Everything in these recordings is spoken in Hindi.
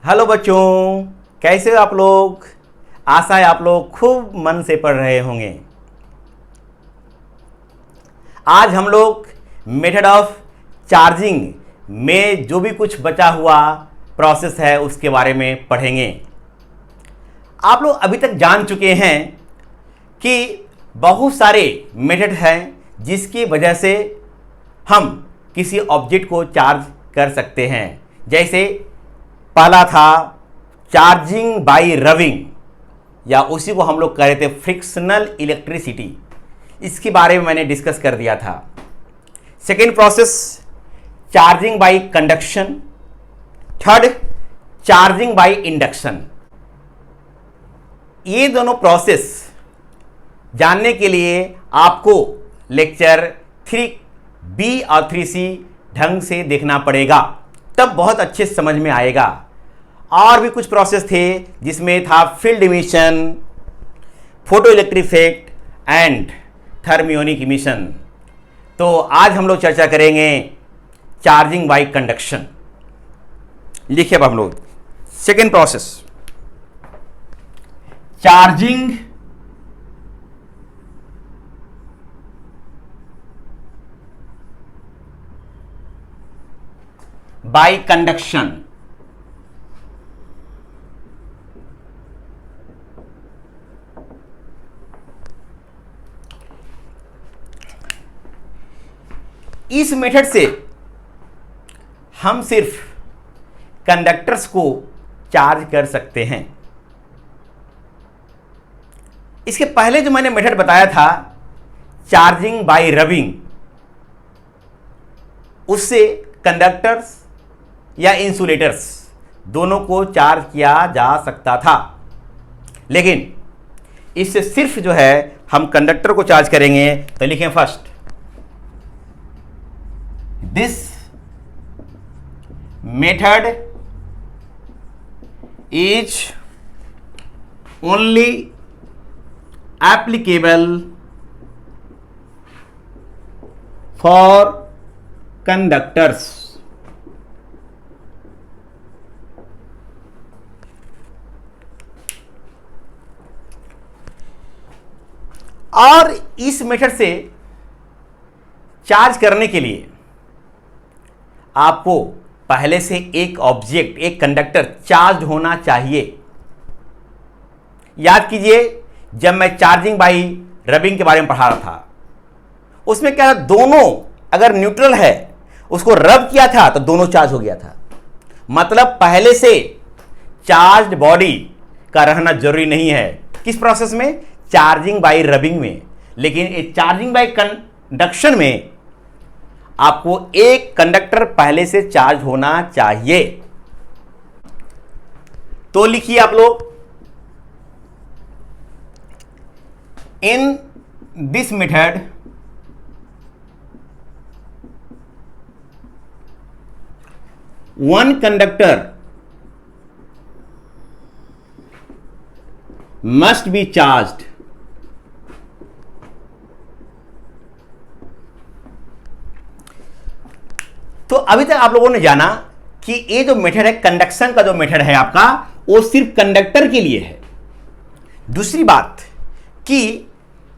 हेलो बच्चों, कैसे हो आप लोग। आशा है आप लोग खूब मन से पढ़ रहे होंगे। आज हम लोग मेथड ऑफ चार्जिंग में जो भी कुछ बचा हुआ प्रोसेस है उसके बारे में पढ़ेंगे। आप लोग अभी तक जान चुके हैं कि बहुत सारे मेथड हैं जिसकी वजह से हम किसी ऑब्जेक्ट को चार्ज कर सकते हैं। जैसे पहला था चार्जिंग बाय रबिंग, या उसी को हम लोग कह रहे थे फ्रिक्शनल इलेक्ट्रिसिटी। इसके बारे में मैंने डिस्कस कर दिया था। Second process charging by conduction. Third charging by induction. ये दोनों प्रोसेस जानने के लिए आपको लेक्चर 3B और 3C ढंग से देखना पड़ेगा, तब बहुत अच्छे से समझ में आएगा। और भी कुछ प्रोसेस थे जिसमें था field emission, photo electric effect and thermionic emission. तो आज हम लोग चर्चा करेंगे चार्जिंग बाय कंडक्शन। लिखिए अब हम लोग second process charging by conduction. इस मेथड से हम सिर्फ कंडक्टर्स को चार्ज कर सकते हैं। इसके पहले जो मैंने मेथड बताया था चार्जिंग बाय रबिंग, उससे कंडक्टर्स या इंसुलेटर्स दोनों को चार्ज किया जा सकता था, लेकिन इससे सिर्फ जो है हम कंडक्टर को चार्ज करेंगे। तो लिखें first this method is only applicable for conductors. और इस मेथड से चार्ज करने के लिए आपको पहले से एक ऑब्जेक्ट, एक कंडक्टर चार्ज होना चाहिए। याद कीजिए, जब मैं चार्जिंग बाय रबिंग के बारे में पढ़ा रहा था, उसमें क्या था, दोनों अगर न्यूट्रल है उसको रब किया था तो दोनों चार्ज हो गया था। मतलब पहले से चार्ज बॉडी का रहना जरूरी नहीं है। किस प्रोसेस में? चार्जिंग बाय रबिंग में। लेकिन ये चार्जिंग बाय कंडक्शन में आपको एक कंडक्टर पहले से चार्ज होना चाहिए। तो लिखिए आप लोग, in this method one conductor must be charged तो अभी तक आप लोगों ने जाना कि ये जो मेथड है, कंडक्शन का जो मेथड है आपका, वो सिर्फ कंडक्टर के लिए है। दूसरी बात कि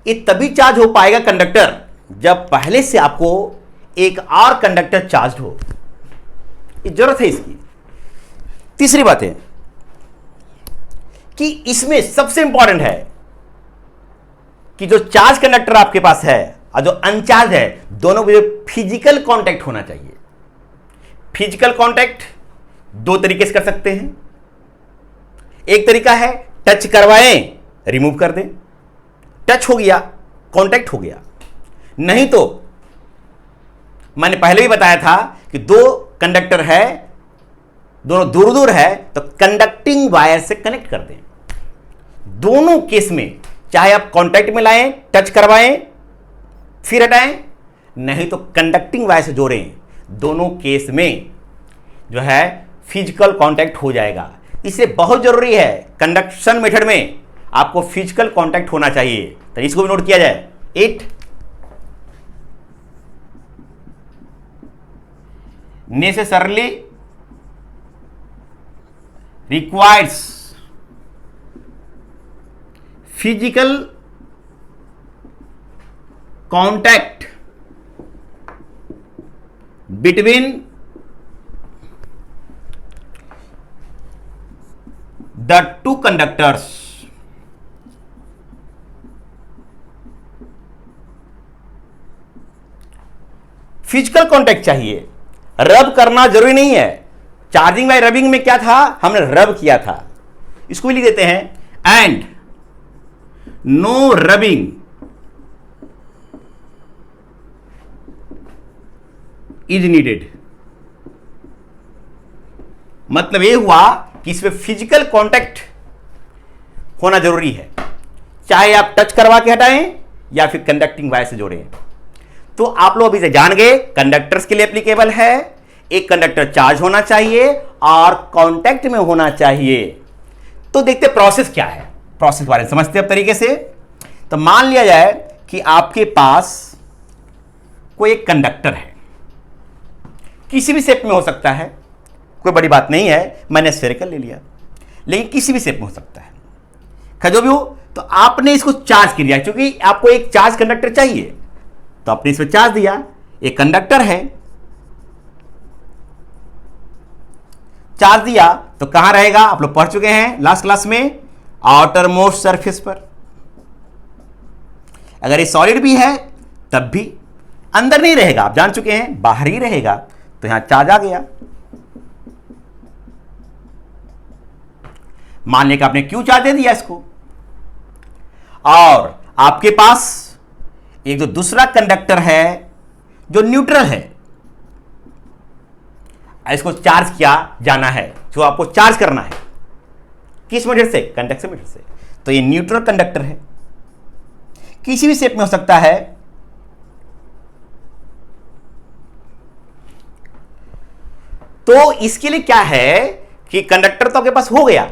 ये तभी चार्ज हो पाएगा कंडक्टर जब पहले से आपको एक और कंडक्टर चार्ज हो। जरूरत है इसकी। तीसरी बात है कि इसमें सबसे इंपॉर्टेंट है कि जो चार्ज कंडक्टर आपके पास है और जो अनचार्ज है, दोनों में फिजिकल कांटेक्ट होना चाहिए। फिजिकल कांटेक्ट दो तरीके से कर सकते हैं। एक तरीका है टच करवाएं, रिमूव कर दें, टच हो गया, कांटेक्ट हो गया। नहीं तो मैंने पहले भी बताया था कि दो कंडक्टर है, दोनों दूर दूर है, तो कंडक्टिंग वायर से कनेक्ट कर दें। दोनों केस में चाहे आप कांटेक्ट में लाएं, टच करवाएं, फिर हटाएं, नहीं तो कंडक्टिंग वायर से जोड़ें, दोनों केस में जो है फिजिकल कांटेक्ट हो जाएगा। इसे बहुत जरूरी है, कंडक्शन मेथड में आपको फिजिकल कांटेक्ट होना चाहिए। तो इसको भी नोट किया जाए। It necessarily requires physical contact between the two conductors. Physical contact चाहिए, रब करना जरूरी नहीं है। चार्जिंग बाय रबिंग में क्या था, हमने रब किया था, इसको भी लिख देते हैं and no rubbing is needed. मतलब यह हुआ कि इसमें फिजिकल कांटेक्ट होना जरूरी है, चाहे आप टच करवा के हटाएं या फिर कंडक्टिंग वायर से जोड़ें। तो आप लोग अभी से जान गए कंडक्टर्स के लिए एप्लीकेबल है, एक कंडक्टर चार्ज होना चाहिए और कांटेक्ट में होना चाहिए। तो देखते प्रोसेस क्या है, प्रोसेस के बारे में समझते हैं अब तरीके से। तो मान लिया जाए कि आपके पास कोई एक कंडक्टर है, किसी भी शेप में हो सकता है, कोई बड़ी बात नहीं है, मैंने स्फेरिकल ले लिया, लेकिन किसी भी शेप में हो सकता है, जो भी हो। तो आपने इसको चार्ज कर दिया, क्योंकि आपको एक चार्ज कंडक्टर चाहिए, तो आपने इसमें चार्ज दिया। एक कंडक्टर है, चार्ज दिया तो कहां रहेगा, आप लोग पढ़ चुके हैं लास्ट क्लास में, आउटर मोस्ट सरफेस पर। अगर ये सॉलिड भी है तब भी अंदर नहीं रहेगा, आप जान चुके हैं, बाहर ही रहेगा। तो यहां चार्ज आ गया। मान लें कि आपने क्यू चार्ज दे दिया इसको, और आपके पास एक जो दूसरा कंडक्टर है जो न्यूट्रल है, इसको चार्ज किया जाना है, जो आपको चार्ज करना है किस मीटर से, कंडक्शन मीटर से। तो ये न्यूट्रल कंडक्टर है, किसी भी शेप में हो सकता है। तो इसके लिए क्या है कि कंडक्टर तो आपके पास हो गया,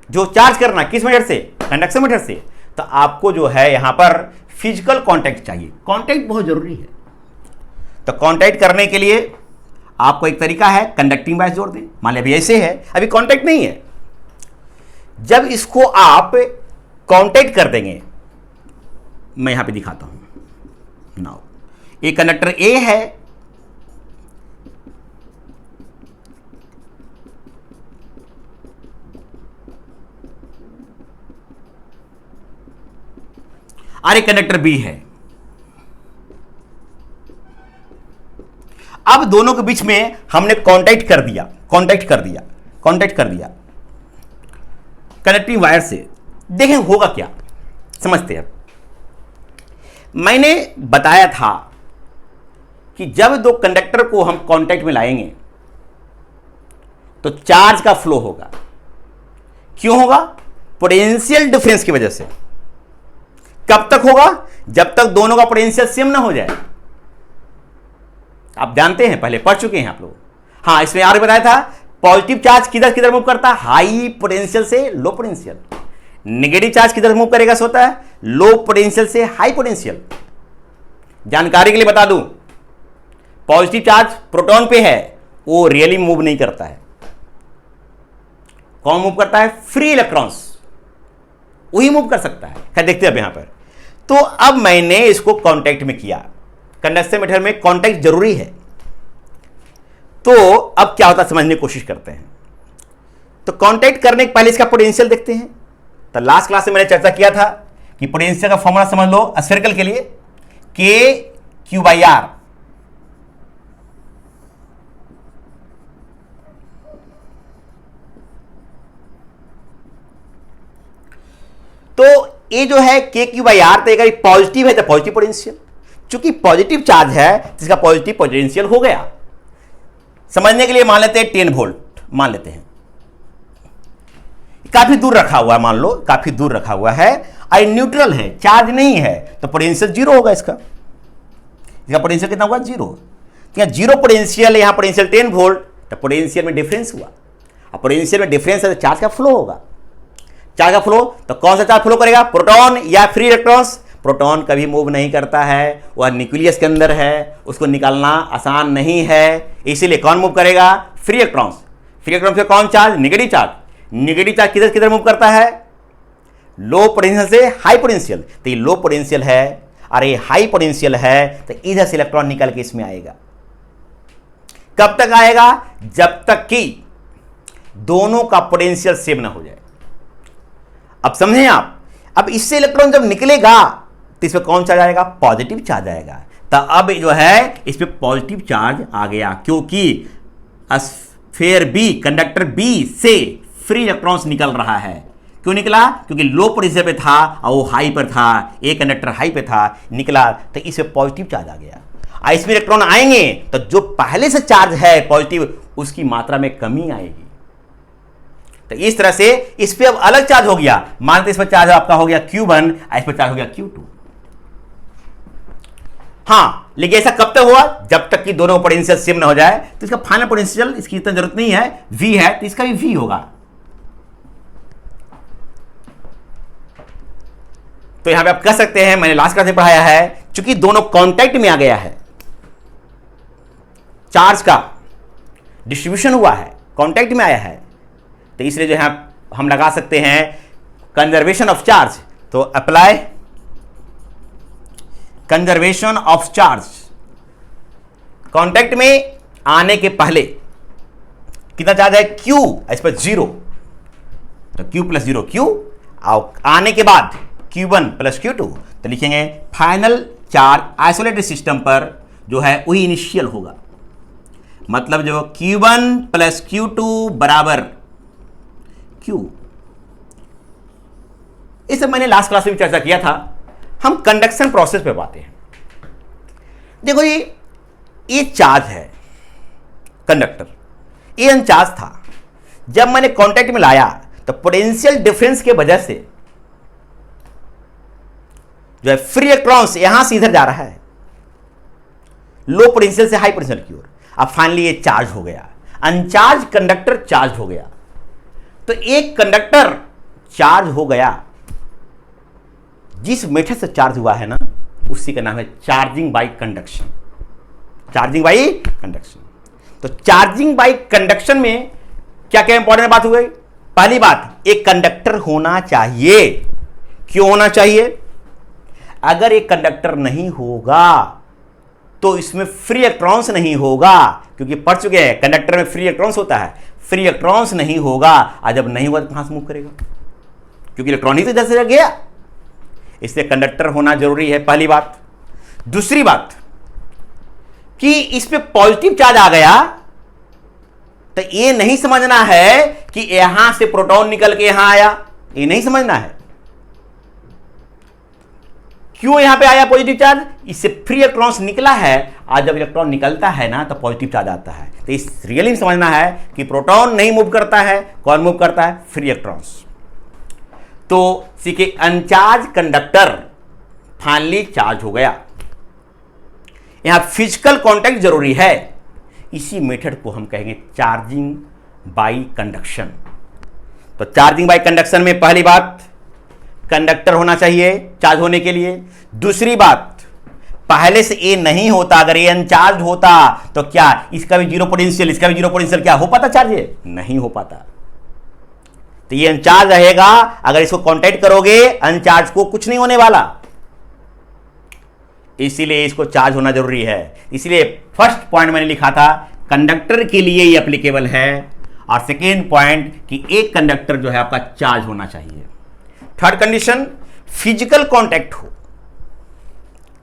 जो चार्ज करना किस मीटर से, कंडक्शन मीटर से। तो आपको जो है यहां पर फिजिकल कांटेक्ट चाहिए, कांटेक्ट बहुत जरूरी है। तो कांटेक्ट करने के लिए आपको एक तरीका है, कंडक्टिंग वायर जोड़ दें। मान लिया अभी ऐसे है, अभी कांटेक्ट नहीं है, जब इसको आप कांटेक्ट कर देंगे, मैं यहां पे दिखाता हूं। नाउ ये कंडक्टर ए है, और एक कंडक्टर बी है। अब दोनों के बीच में हमने कांटेक्ट कर दिया, कांटेक्ट कर दिया, कांटेक्ट कर दिया कनेक्टिंग वायर से। देखें होगा क्या, समझते हैं। मैंने बताया था कि जब दो कंडक्टर को हम कांटेक्ट में लाएंगे तो चार्ज का फ्लो होगा। क्यों होगा, पोटेंशियल डिफरेंस की वजह से। कब तक होगा, जब तक दोनों का पोटेंशियल सेम ना हो जाए। आप जानते हैं, पहले पढ़ चुके हैं आप लोग। हाँ, इसमें और बताया था पॉजिटिव चार्ज किधर किधर मूव करता है, हाई पोटेंशियल से लो पोटेंशियल। नेगेटिव चार्ज किधर मूव करेगा, होता है लो पोटेंशियल से हाई पोटेंशियल। जानकारी के लिए बता दूं, पॉजिटिव चार्ज प्रोटॉन पे है, वो रियली मूव नहीं करता है। कौन मूव करता है, फ्री इलेक्ट्रॉन्स, वही मूव कर सकता है। क्या देखते हैं अब यहां पर। तो अब मैंने इसको कांटेक्ट में किया, कंडक्शन मीटर में कांटेक्ट जरूरी है। तो अब क्या होता है समझने की कोशिश करते हैं। तो कांटेक्ट करने के पहले इसका पोटेंशियल देखते हैं। तो लास्ट क्लास में मैंने चर्चा किया था कि पोटेंशियल का फॉर्मूला समझ लो स्फेरिकल के लिए, के क्यू बाई आर। तो ये जो है के क्यू बाई आर, तो अगर पॉजिटिव है तो पॉजिटिव पोटेंशियल, चूंकि पॉजिटिव चार्ज है जिसका पॉजिटिव पोटेंशियल हो गया। समझने के लिए मान लेते हैं 10 वोल्ट मान लेते हैं, काफी दूर रखा हुआ है, मान लो काफी दूर रखा हुआ है, आई न्यूट्रल है, चार्ज नहीं है, तो पोटेंशियल जीरो होगा। इसका पोटेंशियल कितना हुआ, जीरो। तो जीरो पोटेंशियल, यहां पोटेंशियल 10 वोल्ट, तो पोटेंशियल में डिफरेंस हुआ। अब पोटेंशियल में डिफरेंस है तो चार्ज का फ्लो होगा। चार्ज का फ्लो, तो कौन सा चार्ज फ्लो करेगा, प्रोटॉन या फ्री इलेक्ट्रॉन्स। प्रोटॉन कभी मूव नहीं करता है, वह न्यूक्लियस के अंदर है, उसको निकालना आसान नहीं है, इसीलिए कौन मूव करेगा, फ्री इलेक्ट्रॉन्स। फ्री इलेक्ट्रॉन से कौन charge? Negative charge. Negative charge किधर किधर मूव करता है? लो पोटेंशियल से हाई पोटेंशियल। तो ये लो पोटेंशियल है और ये हाई पोटेंशियल है, तो इधर से इलेक्ट्रॉन निकल के इसमें आएगा। कब तक आएगा? जब तक कि दोनों का पोटेंशियल सेम ना हो जाए। अब समझें आप, अब इससे इलेक्ट्रॉन जब निकलेगा तो इसमें कौन चार्ज आएगा? पॉजिटिव चार्ज आएगा। तो अब जो है इस पे पॉजिटिव चार्ज आ गया, क्योंकि स्फीयर बी, कंडक्टर बी से फ्री इलेक्ट्रॉन्स निकल रहा है। क्यों निकला? क्योंकि लो पोटेंशियल पे था और वो हाई पर था, एक कंडक्टर हाई पे था, निकला तो इसमें पॉजिटिव चार्ज आ गया। इसमें इलेक्ट्रॉन आएंगे तो जो पहले से चार्ज है पॉजिटिव, उसकी मात्रा में कमी आएगी। तो इस तरह से इस पे अब अलग चार्ज हो गया। मानते इस पर चार्ज आपका हो गया Q1, इस पर चार्ज हो गया Q2। हाँ, लेकिन ऐसा कब तक हुआ? जब तक कि दोनों पोटेंशियल सेम ना हो जाए। तो इसका फाइनल पोटेंशियल, इसकी इतना जरूरत नहीं है, V है तो इसका भी V होगा। तो यहां पे आप कह सकते हैं, मैंने लास्ट क्लास में पढ़ाया है, चूंकि दोनों कांटेक्ट में आ गया है, चार्ज का डिस्ट्रीब्यूशन हुआ है, कांटेक्ट में आया है, तो इसलिए जो है हम लगा सकते हैं कंजर्वेशन ऑफ चार्ज। तो apply conservation of charge. Contact में आने के पहले कितना चार्ज है? Q, इस पर 0, तो Q प्लस 0 Q, और आने के बाद Q1 प्लस Q2, तो लिखेंगे फाइनल चार्ज आइसोलेटेड सिस्टम पर जो है वही इनिशियल होगा। मतलब जो Q1 प्लस Q2 बराबर Q। इसे मैंने लास्ट क्लास में चर्चा किया था। हम कंडक्शन प्रोसेस पे बातें हैं। देखो ये चार्ज है कंडक्टर, ये अनचार्ज था। जब मैंने कांटेक्ट में लाया तो पोटेंशियल डिफरेंस के वजह से जो है फ्री इलेक्ट्रॉन्स यहां से इधर जा रहा है, लो पोटेंशियल से हाई पोटेंशियल की ओर। अब फाइनली ये चार्ज हो गया, अनचार्ज कंडक्टर चार्ज हो गया। तो एक कंडक्टर चार्ज हो गया, जिस मेथड से चार्ज हुआ है ना, उसी का नाम है charging by conduction. Charging by conduction. तो चार्जिंग बाय कंडक्शन में क्या क्या इंपॉर्टेंट बात हो गई? पहली बात, एक कंडक्टर होना चाहिए। क्यों होना चाहिए? अगर एक कंडक्टर नहीं होगा तो इसमें फ्री इलेक्ट्रॉन्स नहीं होगा, क्योंकि पढ़ चुके हैं कंडक्टर में फ्री इलेक्ट्रॉन्स होता है। फ्री इलेक्ट्रॉन्स नहीं होगा, और जब नहीं होगा तो कहां से मूव करेगा? क्योंकि इलेक्ट्रॉन ही तो इधर से गया। इसलिए कंडक्टर होना जरूरी है, पहली बात। दूसरी बात कि इस पे पॉजिटिव चार्ज आ गया, तो ये नहीं समझना है कि यहां से प्रोटॉन निकल के यहां आया, ये नहीं समझना है। क्यों यहां पे आया पॉजिटिव चार्ज? इससे फ्री इलेक्ट्रॉन्स निकला है, और जब इलेक्ट्रॉन निकलता है ना तो पॉजिटिव चार्ज आता है। तो इस रियली समझना है कि प्रोटॉन नहीं मूव करता है, कौन मूव करता है? Free electrons. तो सीखे अनचार्ज कंडक्टर फाइनली चार्ज हो गया। यहां फिजिकल कांटेक्ट जरूरी है। इसी मेथड को हम कहेंगे चार्जिंग बाय कंडक्शन। तो चार्जिंग बाय कंडक्शन में पहली बात, कंडक्टर होना चाहिए चार्ज होने के लिए। दूसरी बात, पहले से ये नहीं होता, अगर ये अनचार्ज होता तो क्या इसका भी जीरो पोटेंशियल, इसका भी जीरो पोटेंशियल, क्या हो पाता चार्ज? ये नहीं हो पाता। तो ये अनचार्ज रहेगा। अगर इसको कांटेक्ट करोगे, अनचार्ज को कुछ नहीं होने वाला, इसीलिए इसको चार्ज होना जरूरी है। इसलिए फर्स्ट पॉइंट मैंने लिखा था कंडक्टर के लिए ये एप्लीकेबल है, और सेकेंड पॉइंट कि एक कंडक्टर जो है आपका चार्ज होना चाहिए। थर्ड कंडीशन, फिजिकल कांटेक्ट हो,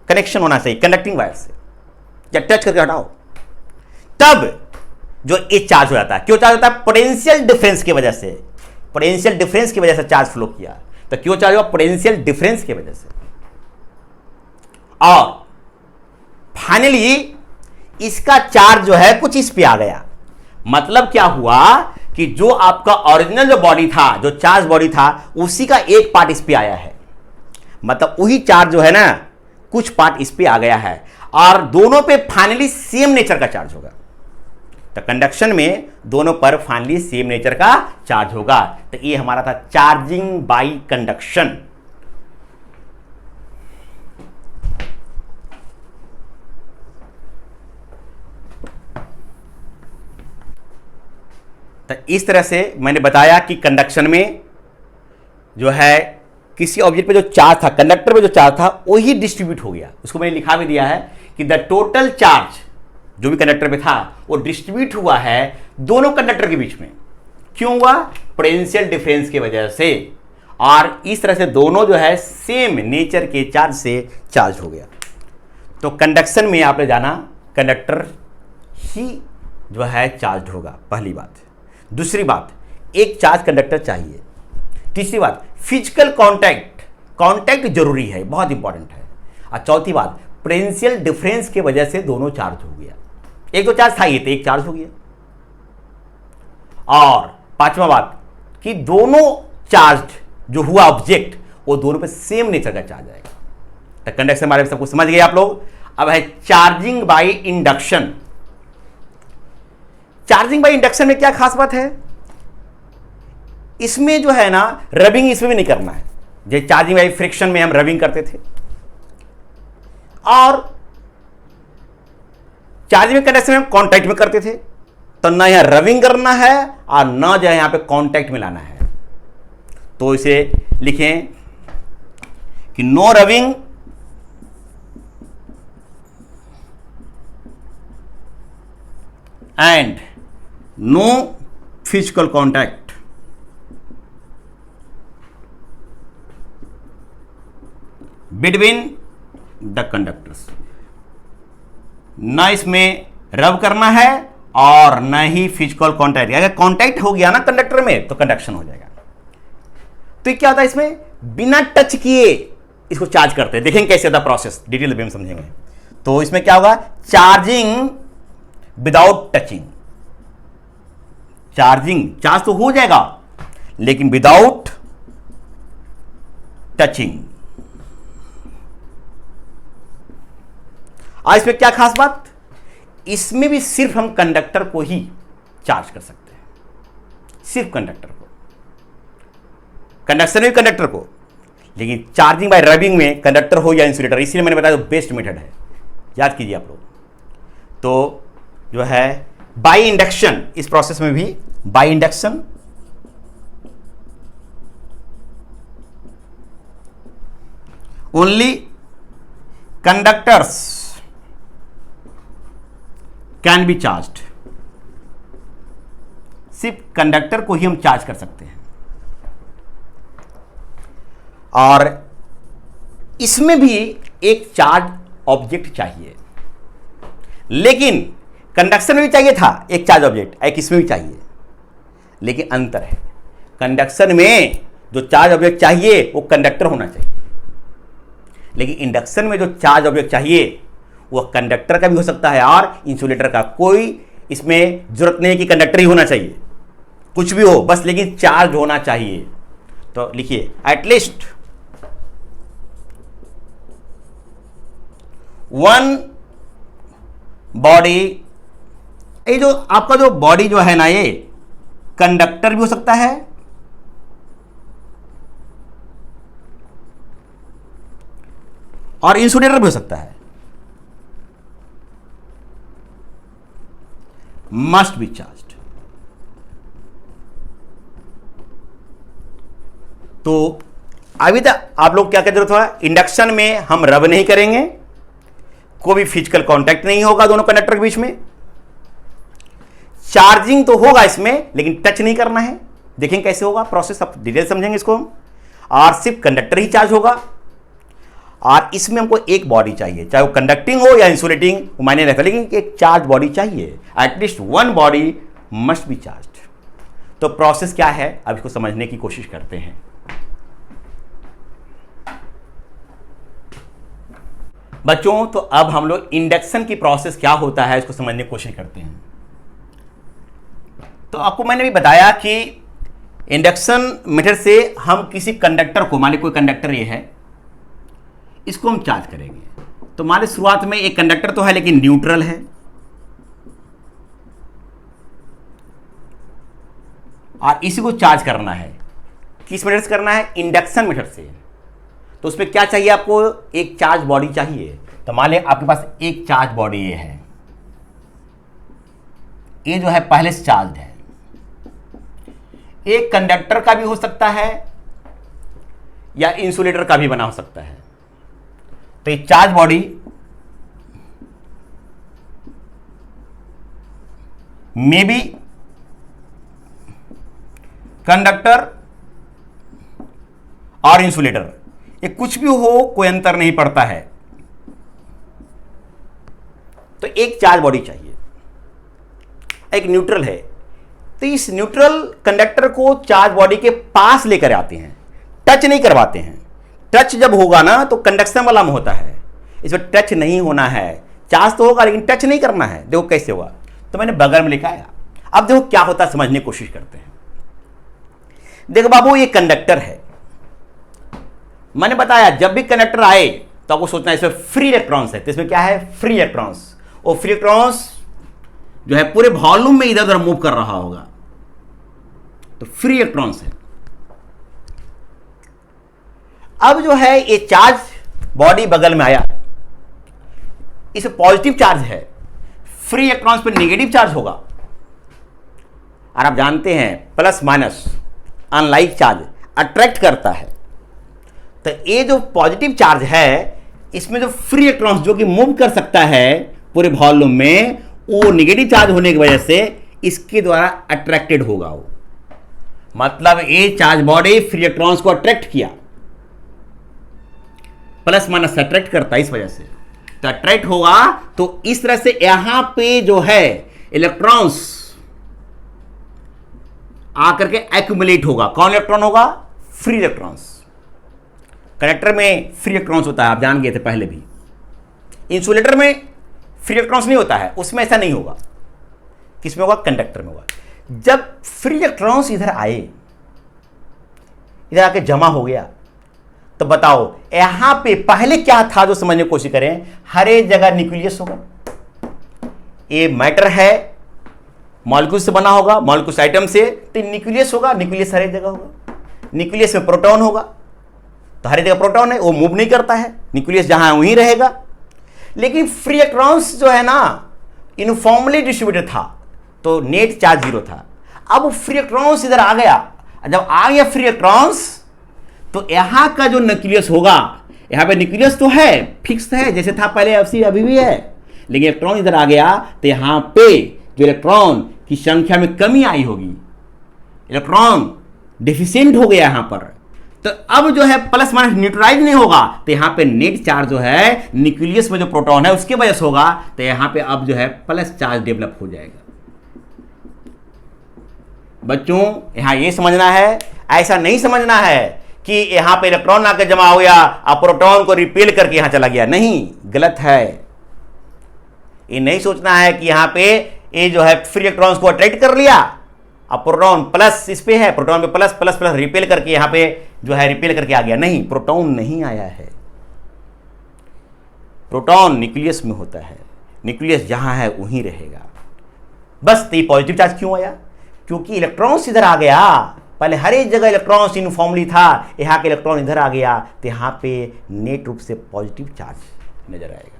कनेक्शन होना चाहिए कंडक्टिंग वायर से, या टच करके हटाओ, तब जो ये चार्ज हो जाता है। क्यों चार्ज होता है? पोटेंशियल डिफरेंस की वजह से। पोटेंशियल डिफरेंस की वजह से चार्ज फ्लो किया, तो क्यों चार्ज हुआ? पोटेंशियल डिफरेंस की वजह से। और फाइनली इसका चार्ज जो है कुछ इस पे आ गया। मतलब क्या हुआ कि जो आपका ओरिजिनल जो बॉडी था, जो चार्ज बॉडी था, उसी का एक पार्ट इस पे आया है। मतलब वही चार्ज जो है ना, कुछ पार्ट इस पे आ गया है, और दोनों पे फाइनली सेम नेचर का चार्ज होगा। तो कंडक्शन में दोनों पर फाइनली सेम नेचर का चार्ज होगा। तो ये हमारा था चार्जिंग बाय कंडक्शन। तो इस तरह से मैंने बताया कि कंडक्शन में जो है किसी ऑब्जेक्ट पे जो चार्ज था, कंडक्टर पे जो चार्ज था वही डिस्ट्रीब्यूट हो गया। उसको मैंने लिखा भी दिया है कि द टोटल चार्ज जो भी कंडक्टर पे था वो डिस्ट्रीब्यूट हुआ है दोनों कंडक्टर के बीच में। क्यों हुआ? पोटेंशियल डिफरेंस की वजह से। और इस तरह से दोनों जो है सेम नेचर के चार्ज से चार्ज हो गया। तो कंडक्शन में आपने जाना कंडक्टर ही जो है चार्ज होगा, पहली बात। दूसरी बात, एक चार्ज कंडक्टर चाहिए। तीसरी बात, फिजिकल कांटेक्ट जरूरी है, बहुत इंपॉर्टेंट है। और चौथी बात, पोटेंशियल डिफरेंस की वजह से दोनों चार्ज हो गया। एक तो चार्ज था ये, तो एक चार्ज हो गया। और पांचवा बात कि दोनों चार्ज जो हुआ ऑब्जेक्ट वो दोनों पे सेम नेचर का चार्ज आएगा। तो कंडक्शन बारे में सब कुछ समझ गए आप लोग। अब है charging by induction. Charging by induction में क्या खास बात है? इसमें जो है ना रबिंग इसमें भी नहीं करना है। जैसे चार्जिंग बाय फ्रिक्शन में हम रबिंग करते थे, और चार्जिंग में कंडक्शन में हम कॉन्टैक्ट में करते थे। तो ना यहां रबिंग करना है और ना जो है यहां पे कॉन्टैक्ट में लाना है। तो इसे लिखें कि no rubbing and no physical contact between the conductors. न इसमें रब करना है और न ही फिजिकल कॉन्टैक्ट। अगर कॉन्टैक्ट हो गया ना कंडक्टर में तो कंडक्शन हो जाएगा। तो क्या होता है इसमें? बिना टच किए इसको चार्ज करते हैं। देखेंगे कैसे होता प्रोसेस, डिटेल में हम समझेंगे। तो इसमें क्या होगा? Charging without touching. चार्ज तो हो जाएगा लेकिन विदाउट टचिंग। और इसमें क्या खास बात? इसमें भी सिर्फ हम कंडक्टर को ही चार्ज कर सकते हैं, सिर्फ कंडक्टर को। कंडक्शन में भी कंडक्टर को, लेकिन चार्जिंग बाय रबिंग में कंडक्टर हो या इंसुलेटर। इसलिए मैंने बताया बेस्ट मेथड है, याद कीजिए आप लोग। तो जो है बाय इंडक्शन, इस प्रोसेस में भी by induction only conductors can be charged. सिर्फ कंडक्टर को ही हम चार्ज कर सकते हैं। और इसमें भी एक चार्ज ऑब्जेक्ट चाहिए, लेकिन कंडक्शन में भी चाहिए था एक चार्ज ऑब्जेक्ट, एक इसमें भी चाहिए। लेकिन अंतर है, कंडक्शन में जो चार्ज ऑब्जेक्ट चाहिए वो कंडक्टर होना चाहिए, लेकिन इंडक्शन में जो चार्ज ऑब्जेक्ट चाहिए वह कंडक्टर का भी हो सकता है और इंसुलेटर का। कोई इसमें जरूरत नहीं कि कंडक्टर ही होना चाहिए, कुछ भी हो बस, लेकिन चार्ज होना चाहिए। तो लिखिए एटलीस्ट वन बॉडी। ये जो आपका जो बॉडी जो है ना, ये कंडक्टर भी हो सकता है और इंसुलेटर भी हो सकता है। Must be charged. तो अभी तक आप लोग क्या क्या जरूरत हुआ? इंडक्शन में हम रब नहीं करेंगे, कोई भी फिजिकल कांटेक्ट नहीं होगा दोनों कंडक्टर के बीच में। चार्जिंग तो होगा इसमें, लेकिन टच नहीं करना है। देखेंगे कैसे होगा प्रोसेस, आप डिटेल समझेंगे इसको हम। और सिर्फ कंडक्टर ही चार्ज होगा। और इसमें हमको एक बॉडी चाहिए, चाहे वो कंडक्टिंग हो या इंसुलेटिंग, वो मायने रहता है, लेकिन एक चार्ज बॉडी चाहिए। At least one body must be charged. तो प्रोसेस क्या है, अब इसको समझने की कोशिश करते हैं। बच्चों, तो अब हम लोग इंडक्शन की प्रोसेस क्या होता है इसको समझने की कोशिश करते हैं। तो आपको मैंने भी बताया कि इंडक्शन मेथड से हम किसी कंडक्टर को, मान लीजिए कोई कंडक्टर ये है, इसको हम चार्ज करेंगे। तो मान लीजिए शुरुआत में एक कंडक्टर तो है लेकिन न्यूट्रल है, और इसी को चार्ज करना है। किस मेथड से करना है? इंडक्शन मेथड से। तो उसमें क्या चाहिए आपको? एक चार्ज बॉडी चाहिए। तो मान लीजिए आपके पास एक चार्ज बॉडी ये है, ये जो है पहले से चार्ज है, एक कंडक्टर का भी हो सकता है या इंसुलेटर का भी बना हो सकता है। तो ये charge body may be conductor और इंसुलेटर, ये कुछ भी हो कोई अंतर नहीं पड़ता है। तो एक चार्ज बॉडी चाहिए, एक न्यूट्रल है, तो इस न्यूट्रल कंडक्टर को चार्ज बॉडी के पास लेकर आते हैं, टच नहीं करवाते हैं। टच जब होगा ना तो कंडक्शन वाला में होता है, इसमें टच नहीं होना है। चार्ज तो होगा लेकिन टच नहीं करना है। देखो कैसे होगा, तो मैंने बगल में लिखा है। अब देखो क्या होता है, समझने की कोशिश करते हैं। देखो बाबू, ये कंडक्टर है। मैंने बताया जब भी कंडक्टर आए तो आपको सोचना है इसमें फ्री इलेक्ट्रॉन्स है। तो इसमें क्या है, फ्री इलेक्ट्रॉन्स। और फ्री इलेक्ट्रॉन्स जो है पूरे वॉल्यूम में इधर उधर मूव कर रहा होगा, तो फ्री इलेक्ट्रॉन्स है। अब जो है ये चार्ज बॉडी बगल में आया, इस पॉजिटिव चार्ज है, फ्री इलेक्ट्रॉन्स पे नेगेटिव चार्ज होगा। और आप जानते हैं plus minus unlike charge attract करता है। तो ये जो पॉजिटिव चार्ज है, इसमें जो फ्री इलेक्ट्रॉन्स जो कि मूव कर सकता है पूरे वॉल्यूम में, वो नेगेटिव चार्ज होने की वजह से इसके द्वारा अट्रैक्टेड होगा। वो मतलब ये चार्ज बॉडी फ्री इलेक्ट्रॉन्स को अट्रैक्ट किया, प्लस माइनस अट्रैक्ट करता है, इस वजह से तो अट्रैक्ट होगा। तो इस तरह से यहां पे जो है इलेक्ट्रॉन्स आकर के एक्यूमुलेट होगा। कौन इलेक्ट्रॉन होगा, फ्री इलेक्ट्रॉन्स। कंडक्टर में फ्री इलेक्ट्रॉन्स होता है, आप जान गए थे पहले भी। इंसुलेटर में फ्री इलेक्ट्रॉन्स नहीं होता है, उसमें ऐसा नहीं होगा। किसमें होगा, कंडक्टर में होगा। जब फ्री इलेक्ट्रॉन्स इधर आए, इधर आके जमा हो गया, तो बताओ यहां पे पहले क्या था जो समझने की कोशिश करें। हर एक जगह न्यूक्लियस होगा। ये मैटर है, मॉलिक्यूल से बना होगा, मॉलिक्यूल आइटम से, तो न्यूक्लियस होगा। न्यूक्लियस हर एक जगह होगा। न्यूक्लियस में प्रोटॉन होगा, तो हर एक जगह प्रोटॉन है, वो मूव नहीं करता है। न्यूक्लियस जहां है वहीं रहेगा। लेकिन फ्री इलेक्ट्रॉन्स जो है ना, यूनिफॉर्मली डिस्ट्रीब्यूटेड था, तो नेट चार्ज 0 था। अब फ्री इलेक्ट्रॉन्स इधर आ गया। जब आ गया फ्री इलेक्ट्रॉन्स, तो यहां का जो न्यूक्लियस होगा, यहां पे न्यूक्लियस तो है, फिक्स है, जैसे था पहले अभी भी है। लेकिन इलेक्ट्रॉन इधर आ गया तो यहां पे जो इलेक्ट्रॉन की संख्या में कमी आई होगी, इलेक्ट्रॉन डिफिशिएंट हो गया यहां पर। तो अब जो है प्लस माइनस न्यूट्रलाइज नहीं होगा, तो यहां पे नेट चार्ज जो है न्यूक्लियस में जो प्रोटॉन है उसके वजह से होगा। तो यहां पे अब जो है प्लस चार्ज डेवलप हो जाएगा। बच्चों यहां ये समझना है, ऐसा नहीं समझना है कि यहां पे इलेक्ट्रॉन आकर जमा हो गया, अब प्रोटॉन को रिपेल करके यहां चला गया। नहीं, गलत है। ये नहीं सोचना है कि यहां पे ये जो है फ्री इलेक्ट्रॉन्स को अट्रैक्ट कर लिया, अब प्रोटॉन प्लस इस पे है, प्रोटॉन पे प्लस प्लस प्लस रिपेल करके यहां पे जो है रिपेल करके आ गया। नहीं, प्रोटॉन नहीं आया है। प्रोटॉन न्यूक्लियस में होता है, न्यूक्लियस जहां है वहीं रहेगा। बस तो ये पॉजिटिव चार्ज क्यों आया, क्योंकि इलेक्ट्रॉन्स इधर आ गया। पहले हर एक जगह इलेक्ट्रॉन्स यूनिफॉर्मली था, यहाँ के इलेक्ट्रॉन इधर आ गया, तो यहाँ पे नेट रूप से पॉजिटिव चार्ज नजर आएगा।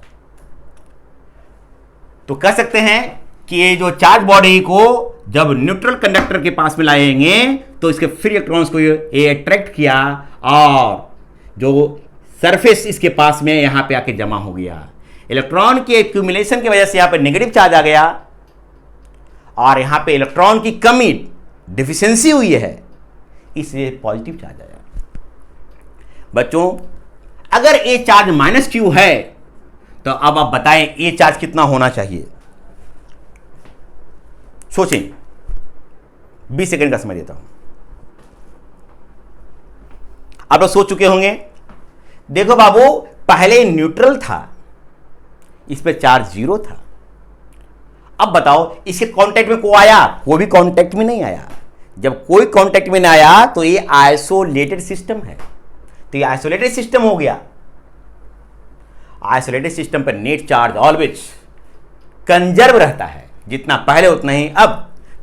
तो कह सकते हैं कि ये जो चार्ज बॉडी को जब न्यूट्रल कंडक्टर के पास में लाएंगे तो इसके फ्री इलेक्ट्रॉन्स को ये अट्रैक्ट किया, और जो सरफेस इसके पास में यहाँ पे आके जमा हो गया। इलेक्ट्रॉन के एक्यूमुलेशन की वजह से यहाँ पे नेगेटिव चार्ज आ गया, और यहाँ पे इलेक्ट्रॉन की कमी डिफिशियंसी हुई है, इसलिए पॉजिटिव चार्ज आया। बच्चों अगर ये चार्ज माइनस क्यू है, तो अब आप बताएं ये चार्ज कितना होना चाहिए। सोचें, 20 सेकंड का समय देता हूं। आप लोग सोच चुके होंगे। देखो बाबू, पहले न्यूट्रल था, इस पे चार्ज 0 था। अब बताओ इसके कांटेक्ट में को आया, कोई भी कांटेक्ट में नहीं आया। जब कोई कांटेक्ट में नहीं आया तो ये आइसोलेटेड सिस्टम है, तो ये आइसोलेटेड सिस्टम हो गया। आइसोलेटेड सिस्टम पर नेट चार्ज ऑलवेज कंजर्व रहता है, जितना पहले उतना ही। अब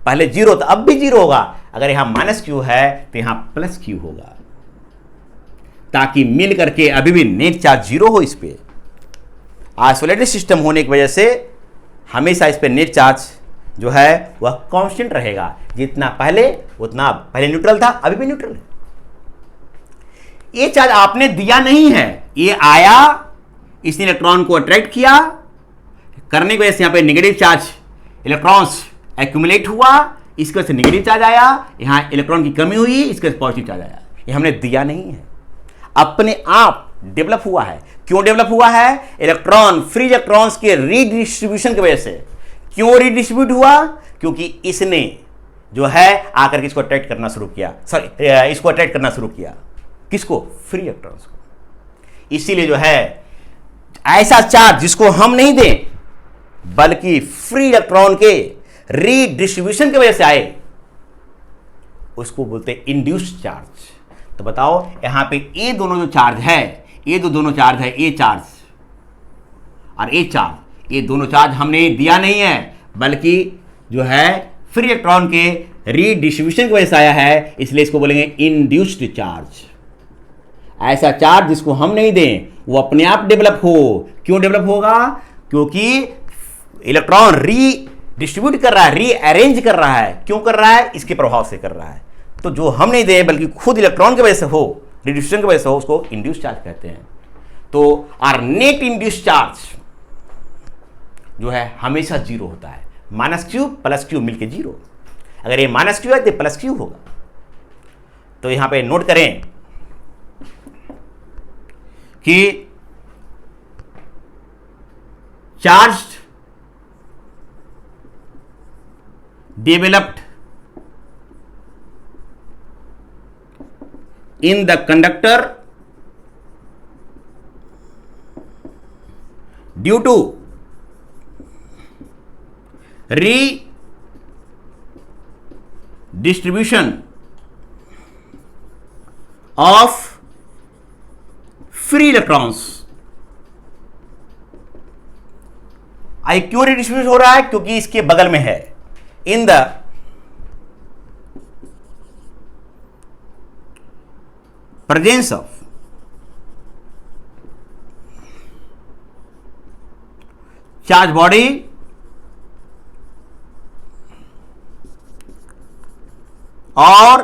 पहले 0 था, अब भी 0 होगा। अगर यहां माइनस क्यू है तो यहां प्लस क्यू होगा, ताकि मिल करके अभी भी नेट चार्ज 0 हो। इस पे आइसोलेटेड सिस्टम होने की वजह से हमेशा इस पे नेट चार्ज जो है वह कांस्टेंट रहेगा, जितना पहले उतना पहले न्यूट्रल था, अभी भी न्यूट्रल है। ये चार्ज आपने दिया नहीं है, ये आया, इसने इलेक्ट्रॉन को अट्रैक्ट किया, करने की वजह से यहां पे नेगेटिव चार्ज इलेक्ट्रॉन्स एक्यूमुलेट हुआ, इसके वजह से नेगेटिव चार्ज आया, यहां इलेक्ट्रॉन की कमी हुई, इसके वजह से पॉजिटिव चार्ज आया। ये हमने दिया नहीं है, अपने आप डेवलप हुआ है। क्यों डेवलप हुआ है? इलेक्ट्रॉन, फ्री इलेक्ट्रॉन्स के रीडिस्ट्रीब्यूशन की वजह से। क्यों रीडिस्ट्रीब्यूट हुआ? क्योंकि इसने जो है आकर के इसको अट्रैक्ट करना शुरू किया, सॉरी इसको अट्रैक्ट करना शुरू किया, किसको? फ्री इलेक्ट्रॉन्स को। इसीलिए जो है ऐसा चार्ज जिसको हम नहीं दें बल्कि फ्री इलेक्ट्रॉन के रीडिस्ट्रीब्यूशन की वजह से आए, उसको बोलते हैं इंड्यूस्ड चार्ज। तो बताओ यहां पे ये दोनों जो चार्ज है, ये जो दोनों चार्ज है, ये चार्ज और ये चार्ज, ये दोनों चार्ज हमने दिया नहीं है बल्कि जो है फ्री इलेक्ट्रॉन के रीडिस्ट्रीब्यूशन की वजह से आया है, इसलिए इसको बोलेंगे इंड्यूस्ड चार्ज। ऐसा चार्ज जिसको हम नहीं दें वो अपने आप डेवलप हो। क्यों डेवलप होगा? क्योंकि इलेक्ट्रॉन रीडिस्ट्रीब्यूट कर रहा है, रीअरेंज कर रहा है। क्यों कर रहा है? इसके प्रभाव से कर रहा है। तो जो हम नहीं दें बल्कि खुद इलेक्ट्रॉन की वजह से हो, रिड्यूसेशन की वजह से हो, उसको इंड्यूस चार्ज कहते हैं। तो आर नेट इंड्यूस चार्ज जो है हमेशा जीरो होता है। -q + q मिलके जीरो। अगर ये -q है तो +q होगा। तो यहां पे नोट करें कि charge developed in the conductor due to redistribution of free electrons। आई क्यों रिडिस्ट्रीब्यूट हो रहा है? क्योंकि इसके बगल में है, इन the presence of charge body और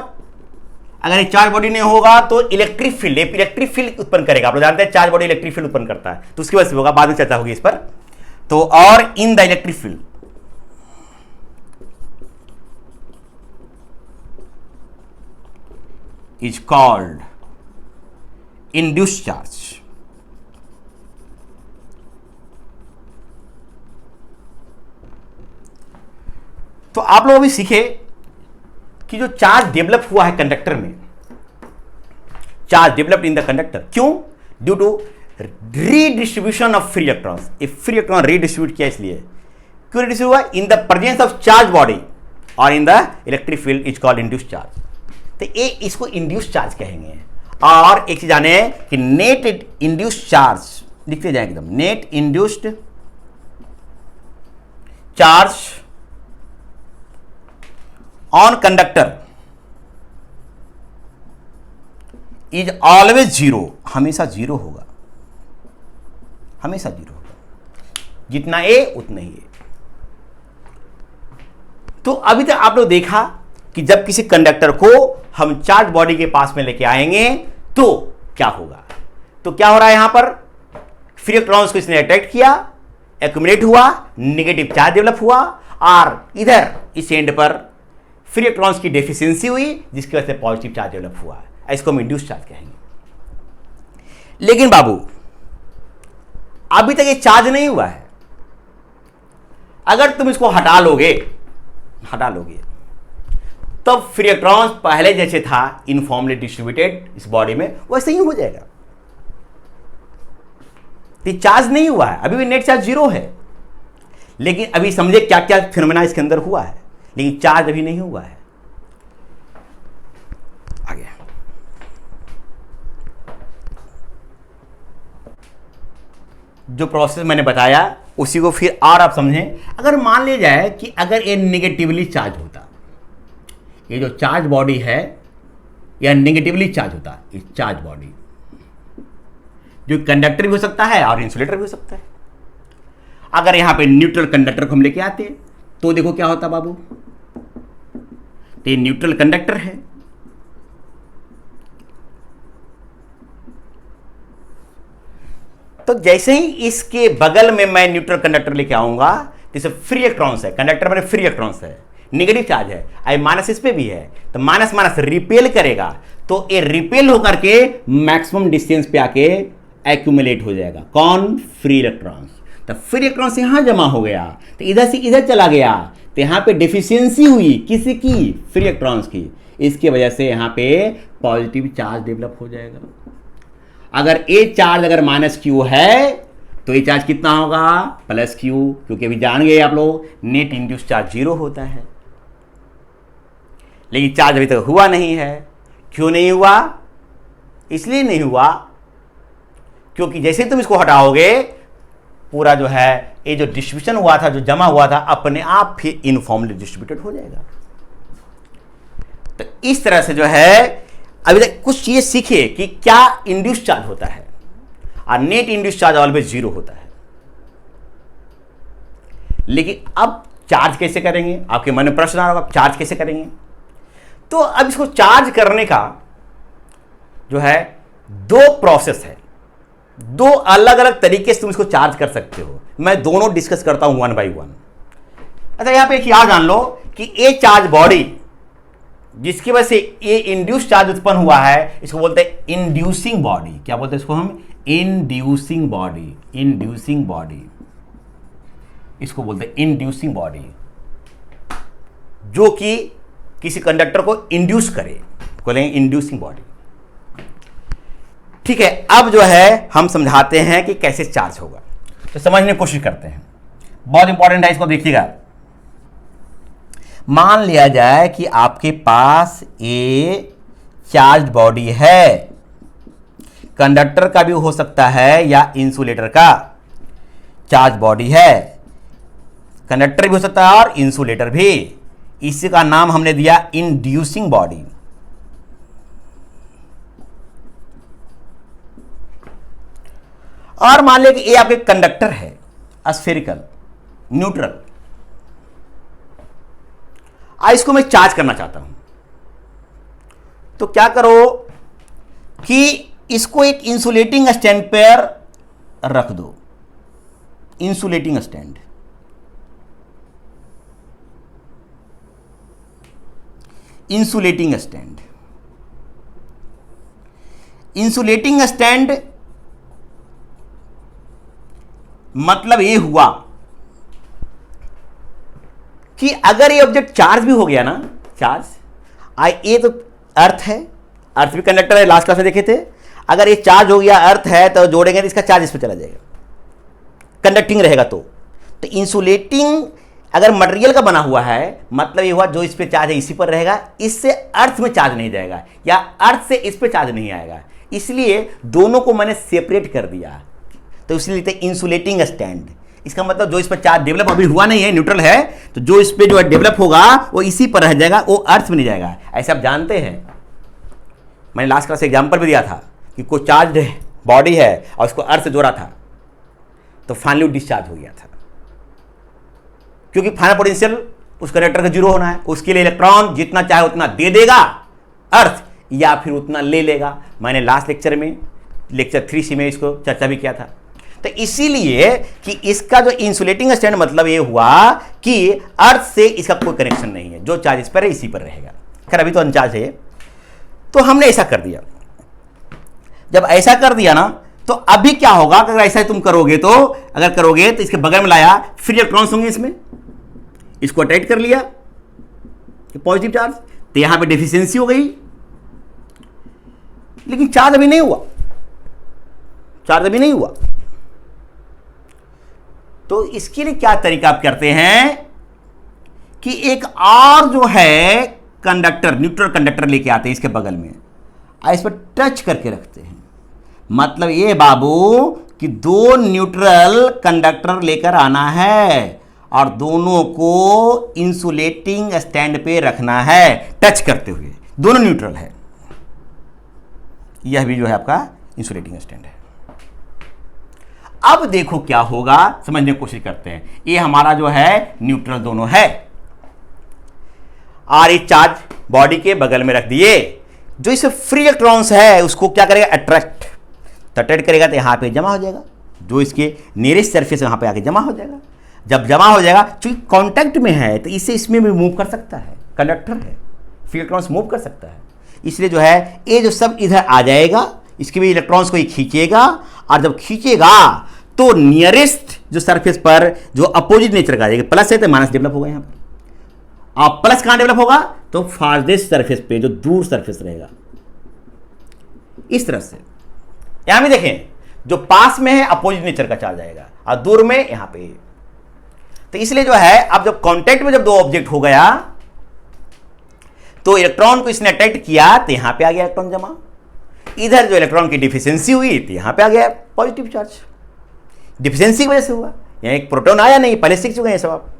अगर ये चार्ज बॉडी नहीं होगा तो इलेक्ट्रिक फील्ड उत्पन्न करेगा। आप लोग जानते हैं चार्ज बॉडी इलेक्ट्रिक फील्ड उत्पन्न करता है, तो उसकी वजह से होगा, बाद में चर्चा होगी इस पर। तो और in the electric field is called induced charge. तो आप लोग अभी सीखे कि जो चार्ज डेवलप हुआ है कंडक्टर में, charge developed in the conductor, क्यों? Due to redistribution of free electrons. Free electron redistribute किया, इसलिए क्यों रीडिस्ट्रीब्यूट हुआ? In the presence of charge body और in the electric field is called induced charge. तो ये इसको इंड्यूस्ड चार्ज कहेंगे। और एक चीज जाने कि नेट इंड्यूस्ड चार्ज लिखते जाए एकदम, net induced charge on conductor is always zero. हमेशा जीरो होगा, हमेशा जीरो होगा, जितना ए उतना ही ए। तो अभी तक आप लोग देखा कि जब किसी कंडक्टर को हम चार्ज बॉडी के पास में लेके आएंगे तो क्या होगा। तो क्या हो रहा है यहां पर? फ्री इलेक्ट्रॉन्स को इसने अट्रैक्ट किया, एक्यूमुलेट हुआ, नेगेटिव चार्ज डेवलप हुआ, और इधर इस एंड पर फ्री इलेक्ट्रॉन्स की डेफिशिएंसी हुई, जिसकी वजह से पॉजिटिव चार्ज डेवलप हुआ। इसको हम इंड्यूस्ड चार्ज कहेंगे। लेकिन बाबू अभी तक ये चार्ज नहीं हुआ है। अगर तुम इसको हटा लोगे तब फ्री इलेक्ट्रॉन्स पहले जैसे था यूनिफॉर्मली डिस्ट्रीब्यूटेड इस बॉडी में, वैसे ही हो जाएगा। ये चार्ज नहीं हुआ है, अभी भी नेट चार्ज जीरो है। लेकिन अभी समझे क्या क्या फिनोमेना इसके अंदर हुआ है, लेकिन चार्ज अभी नहीं हुआ है। आगे जो प्रोसेस मैंने बताया उसी को फिर और आप समझें। अगर मान लिया जाए कि अगर ये नेगेटिवली चार्ज होता, ये जो चार्ज बॉडी है यह नेगेटिवली चार्ज होता, ये चार्ज बॉडी जो कंडक्टर भी हो सकता है और इंसुलेटर भी हो सकता है। अगर यहां पे न्यूट्रल कंडक्टर को हम लेके आते तो देखो क्या होता बाबू, तो ये न्यूट्रल कंडक्टर है। तो जैसे ही इसके बगल में मैं न्यूट्रल कंडक्टर लेके आऊंगा, जैसे फ्री इलेक्ट्रॉन्स है, कंडक्टर में फ्री इलेक्ट्रॉन्स है, नेगेटिव चार्ज है, आई माइनस इस पे भी है, तो माइनस माइनस रिपेल करेगा, तो ये रिपेल होकर के मैक्सिमम डिस्टेंस पे आके एक्यूमुलेट हो जाएगा। कौन? Free electrons. तो फ्री इलेक्ट्रॉन्स यहां जमा हो गया, तो इधर से इधर चला गया, तो यहां पे डिफिशियंसी हुई, किसी की? फ्री इलेक्ट्रॉन्स की। इसकी वजह से यहां पे पॉजिटिव चार्ज डेवलप हो जाएगा। अगर ए चार्ज अगर माइनस क्यू है तो ये चार्ज कितना होगा? प्लस क्यू, क्योंकि अभी जान गए आप लोग नेट इंड्यूस चार्ज 0 होता है। लेकिन चार्ज अभी तक हुआ नहीं है। क्यों नहीं हुआ? इसलिए नहीं हुआ क्योंकि जैसे तुम इसको हटाओगे, पूरा जो है ये जो डिस्ट्रीब्यूशन हुआ था, जो जमा हुआ था, अपने आप फिर यूनिफॉर्मली डिस्ट्रीब्यूटेड हो जाएगा। तो इस तरह से जो है अभी तक कुछ चीजें सीखे कि क्या इंड्यूस चार्ज होता है, और नेट इंड्यूस चार्ज ऑलवेज 0 होता है। लेकिन अब चार्ज कैसे करेंगे? आपके मन में प्रश्न आ रहा होगा, चार्ज कैसे करेंगे? तो अब इसको चार्ज करने का जो है 2 प्रोसेस है, 2 अलग अलग तरीके से तुम इसको चार्ज कर सकते हो। मैं दोनों डिस्कस करता हूं 1 by 1। अच्छा, यहां पे एक याद जान लो कि ए चार्ज बॉडी जिसकी वजह से ये इंड्यूस चार्ज उत्पन्न हुआ है, इसको बोलते हैं इंड्यूसिंग बॉडी। क्या बोलते हैं इसको हम? Inducing body. इंड्यूसिंग बॉडी, इसको बोलते हैं इंड्यूसिंग बॉडी, जो कि किसी कंडक्टर को इंड्यूस करे, बोलेंगे इंड्यूसिंग बॉडी। ठीक है, अब जो है हम समझाते हैं कि कैसे चार्ज होगा, तो समझने की कोशिश करते हैं। बहुत इंपॉर्टेंट है, इसको देखिएगा। मान लिया जाए कि आपके पास ए चार्ज बॉडी है, कंडक्टर का भी हो सकता है या इंसुलेटर का चार्ज बॉडी है, कंडक्टर भी हो सकता है और इंसुलेटर भी। इसी का नाम हमने दिया इंड्यूसिंग बॉडी। और मान लिया कि ये आपके कंडक्टर है, स्फेरिकल, न्यूट्रल। इसको मैं चार्ज करना चाहता हूं, तो क्या करो कि इसको एक इंसुलेटिंग स्टैंड पर रख दो। Insulating stand, insulating stand, insulating stand मतलब ये हुआ कि अगर ये ऑब्जेक्ट चार्ज भी हो गया ना, चार्ज ये तो अर्थ है, अर्थ भी कंडक्टर है, लास्ट क्लास में देखे थे। अगर ये चार्ज हो गया, अर्थ है, तो जोड़ेंगे तो इसका चार्ज इस पर चला जाएगा, कंडक्टिंग रहेगा। तो इंसुलेटिंग अगर मटेरियल का बना हुआ है, मतलब ये हुआ जो इस पे चार्ज है इसी पर रहेगा, इससे अर्थ में चार्ज नहीं जाएगा, या अर्थ से इस पे चार्ज नहीं आएगा। इसलिए दोनों को मैंने सेपरेट कर दिया, तो इसलिए इंसुलेटिंग स्टैंड। इसका मतलब जो इस पर चार्ज डेवलप अभी हुआ नहीं है, न्यूट्रल है, तो जो इस पे जो है डेवलप होगा वो इसी पर रह जाएगा, वो अर्थ में नहीं जाएगा। ऐसे आप जानते हैं, मैंने लास्ट क्लास एग्जांपल भी दिया था कि कोई चार्ज बॉडी है और उसको अर्थ से जोड़ा था, तो फाइनली डिस्चार्ज हो गया था, क्योंकि फाइनल पोटेंशियल उस कंडक्टर का 0 होना है। उसके लिए इलेक्ट्रॉन जितना चाहे उतना दे देगा अर्थ, या फिर उतना ले लेगा। मैंने लास्ट लेक्चर में, लेक्चर 3C में इसको चर्चा भी किया था। तो इसीलिए कि इसका जो इंसुलेटिंग स्टैंड मतलब ये हुआ कि अर्थ से इसका कोई कनेक्शन नहीं है, जो चार्ज इस पर है इसी पर रहेगा। खैर अभी तो अनचार्ज है, तो हमने ऐसा कर दिया। जब ऐसा कर दिया ना, तो अभी क्या होगा? अगर ऐसा तुम करोगे तो, अगर करोगे तो इसके बगल में लाया, फ्री इलेक्ट्रॉन्स होंगे इसमें, इसको अटैच कर लिया पॉजिटिव चार्ज, तो यहां पे डेफिशिएंसी हो गई, लेकिन चार्ज अभी नहीं हुआ, चार्ज अभी नहीं हुआ। तो इसके लिए क्या तरीका आप करते हैं कि एक और जो है कंडक्टर, न्यूट्रल कंडक्टर लेके आते हैं इसके बगल में, इस पर टच करके रखते हैं। मतलब ये बाबू कि 2 न्यूट्रल कंडक्टर लेकर आना है और दोनों को इंसुलेटिंग स्टैंड पे रखना है, टच करते हुए। दोनों न्यूट्रल है, यह भी जो है आपका इंसुलेटिंग स्टैंड है। अब देखो क्या होगा, समझने की कोशिश करते हैं। ये हमारा जो है न्यूट्रल दोनों है, और ये चार्ज बॉडी के बगल में रख दिए। जो इसे फ्री इलेक्ट्रॉन्स है उसको क्या करेगा, अट्रैक्ट, तो अट्रैक्ट करेगा तो यहां पे जमा हो जाएगा, जो इसके नियरेस्ट सरफेस वहां पे आके जमा हो जाएगा। जब जमा हो जाएगा, चूंकि कांटेक्ट में है तो इसे इसमें भी मूव कर सकता है, कंडक्टर है, फ्री इलेक्ट्रॉन्स मूव कर सकता है। इसलिए जो है ये जो सब इधर आ जाएगा, इसके भी इलेक्ट्रॉन्स को खींचेगा, और जब खींचेगा तो नियरेस्ट जो सरफेस पर जो अपोजिट नेचर का आ जाएगा, प्लस है तो माइनस डेवलप होगा यहाँ पर। अब प्लस कहां डेवलप होगा, तो फारदेस्ट सरफेस पे, जो दूर सरफेस रहेगा, इस तरह से। यहां भी देखें, जो पास में है अपोजिट नेचर का चार्ज आएगा, और दूर में यहां पे। तो इसलिए जो है, अब जब कांटेक्ट में जब दो ऑब्जेक्ट हो गया, तो इलेक्ट्रॉन को इसने अट्रैक्ट किया तो यहां पे आ गया इलेक्ट्रॉन जमा। इधर जो इलेक्ट्रॉन की डिफिशियंसी हुई तो यहां पे आ गया पॉजिटिव चार्ज, डिफिशियंसी की वजह से हुआ। यहां एक प्रोटॉन आया नहीं, पहले सीख चुके हैं सब आप।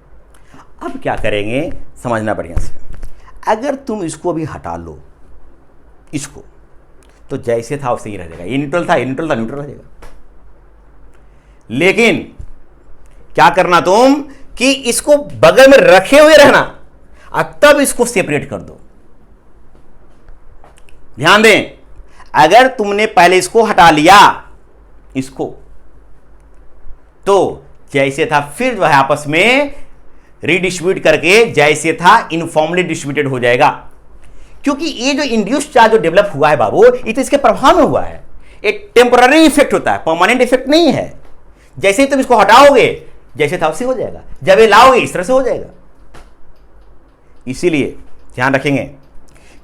अब क्या करेंगे, समझना बढ़िया से। अगर तुम इसको भी हटा लो, इसको, तो जैसे था वैसे ही रह जाएगा। ये न्यूट्रल था, ये न्यूट्रल था, न्यूट्रल रह जाएगा। लेकिन क्या करना तुम, कि इसको बगल में रखे हुए रहना, और तब इसको सेपरेट कर दो। ध्यान दें, अगर तुमने पहले इसको हटा लिया, इसको, तो जैसे था फिर जो है आपस में रीडिस्ट्रीब्यूट करके जैसे था यूनिफॉर्मली डिस्ट्रीब्यूटेड हो जाएगा। क्योंकि ये जो इंड्यूस्ड चार्ज जो डेवलप हुआ है बाबू, ये तो इसके प्रभाव में हुआ है। एक टेम्पररी इफेक्ट होता है, परमानेंट इफेक्ट नहीं है। जैसे ही तुम इसको हटाओगे, जैसे था वैसे हो जाएगा, जब ये लाओगे इस तरह से हो जाएगा। इसीलिए ध्यान रखेंगे